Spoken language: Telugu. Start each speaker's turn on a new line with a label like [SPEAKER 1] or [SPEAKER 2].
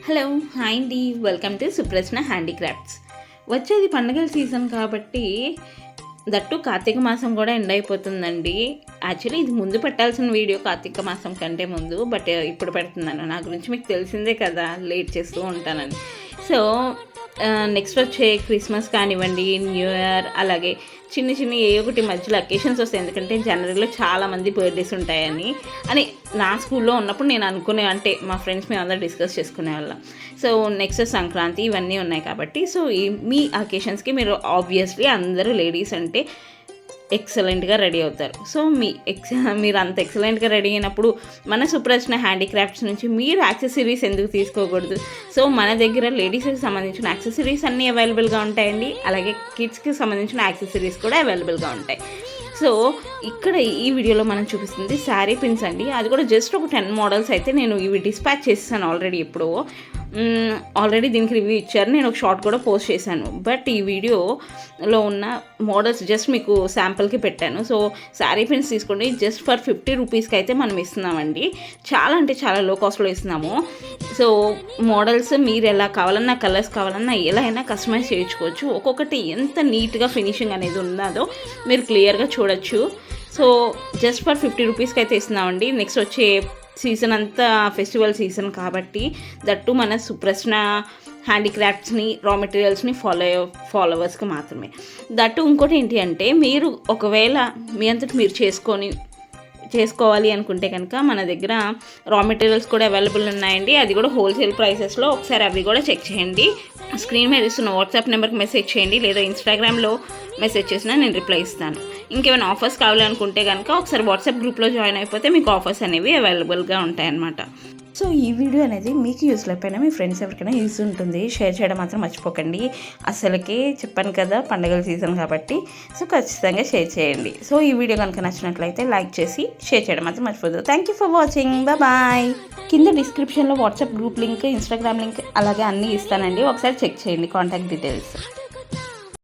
[SPEAKER 1] హలో హాయ్ అండి, వెల్కమ్ టు సుప్రశ్న హ్యాండీక్రాఫ్ట్స్. వచ్చేది పండుగల సీజన్ కాబట్టి దట్టు కార్తీక మాసం కూడా ఎండ్ అయిపోతుందండి. యాక్చువల్లీ ఇది ముందు పెట్టాల్సిన వీడియో కార్తీక మాసం కంటే ముందు, బట్ ఇప్పుడు పెడుతున్నాను. నా గురించి మీకు తెలిసిందే కదా, లేట్ చేస్తూ ఉంటానని. సో నెక్స్ట్ వచ్చే క్రిస్మస్ కానివ్వండి, న్యూ ఇయర్, అలాగే చిన్న చిన్న ఏ ఒకటి మధ్యలో అకేషన్స్ వస్తాయి. ఎందుకంటే జనవరిలో చాలామంది బర్త్డేస్ ఉంటాయని నా స్కూల్లో ఉన్నప్పుడు నేను అనుకునే, అంటే మా ఫ్రెండ్స్ మేము అందరూ డిస్కస్ చేసుకునే వాళ్ళం. సో నెక్స్ట్ సంక్రాంతి ఇవన్నీ ఉన్నాయి కాబట్టి, సో మీ అకేషన్స్కి మీరు ఆబ్వియస్లీ అందరూ లేడీస్ అంటే ఎక్సలెంట్గా రెడీ అవుతారు. సో మీరు అంత ఎక్సలెంట్గా రెడీ అయినప్పుడు మన సుప్రశ్న హ్యాండీక్రాఫ్ట్స్ నుంచి మీరు యాక్సెసరీస్ ఎందుకు తీసుకోకూడదు? సో మన దగ్గర లేడీస్కి సంబంధించిన యాక్సెసరీస్ అన్నీ అవైలబుల్గా ఉంటాయండి. అలాగే కిడ్స్కి సంబంధించిన యాక్సెసరీస్ కూడా అవైలబుల్గా ఉంటాయి. సో ఇక్కడ ఈ వీడియోలో మనం చూపిస్తుంది శారీ పిన్స్ అండి. అది కూడా జస్ట్ ఒక 10 మోడల్స్ అయితే నేను ఇవి డిస్పాచ్ చేస్తాను ఆల్రెడీ దీనికి రివ్యూ ఇచ్చారు. నేను ఒక షార్ట్ కూడా పోస్ట్ చేశాను. బట్ ఈ వీడియోలో ఉన్న మోడల్స్ జస్ట్ మీకు శాంపుల్కి పెట్టాను. సో శారీ పిన్స్ తీసుకోండి. జస్ట్ ఫర్ 50 రూపీస్కి అయితే మనం ఇస్తున్నామండి. చాలా అంటే చాలా లో కాస్ట్లో ఇస్తున్నాము. సో మోడల్స్ మీరు ఎలా కావాలన్నా, కలర్స్ కావాలన్నా ఎలా అయినా కస్టమైజ్ చేయించుకోవచ్చు. ఒక్కొక్కటి ఎంత నీట్గా ఫినిషింగ్ అనేది ఉన్నదో మీరు క్లియర్గా చూడొచ్చు. సో జస్ట్ ఫర్ 50 రూపీస్కి అయితే ఇస్తున్నామండి. నెక్స్ట్ వచ్చే సీజన్ అంతా ఫెస్టివల్ సీజన్ కాబట్టి దట్టు మన సుప్రశ్న హ్యాండీక్రాఫ్ట్స్ని, రా మెటీరియల్స్ని ఫాలోవర్స్కి మాత్రమే. దట్టు ఇంకోటి ఏంటి అంటే, మీరు ఒకవేళ మీ అంతటి మీరు చేసుకోవాలి అనుకుంటే కనుక మన దగ్గర రా మెటీరియల్స్ కూడా అవైలబుల్ ఉన్నాయండి. అది కూడా హోల్సేల్ ప్రైసెస్లో. ఒకసారి అవి కూడా చెక్ చేయండి. స్క్రీన్ మీద ఇస్తున్న వాట్సాప్ నెంబర్కి మెసేజ్ చేయండి, లేదా ఇన్స్టాగ్రామ్లో మెసేజ్ చేసినా నేను రిప్లై ఇస్తాను. ఇంకేమైనా ఆఫర్స్ కావాలనుకుంటే కనుక ఒకసారి వాట్సాప్ గ్రూప్లో జాయిన్ అయిపోతే మీకు ఆఫర్స్ అనేవి అవైలబుల్గా ఉంటాయన్నమాట. సో ఈ వీడియో అనేది మీకు యూస్ లేకపోయినా మీ ఫ్రెండ్స్ ఎవరికైనా యూస్ ఉంటుంది. షేర్ చేయడం మాత్రం మర్చిపోకండి. అసలుకి చెప్పాను కదా, పండుగల సీజన్ కాబట్టి. సో ఖచ్చితంగా షేర్ చేయండి. సో ఈ వీడియో కనుక నచ్చినట్లయితే లైక్ చేసి షేర్ చేయడం మాత్రం మర్చిపోద్దు. Thank you for watching. Bye. కింద డిస్క్రిప్షన్లో WhatsApp group link, Instagram link అలాగే అన్నీ ఇస్తానండి. ఒకసారి చెక్ చేయండి కాంటాక్ట్ డీటెయిల్స్.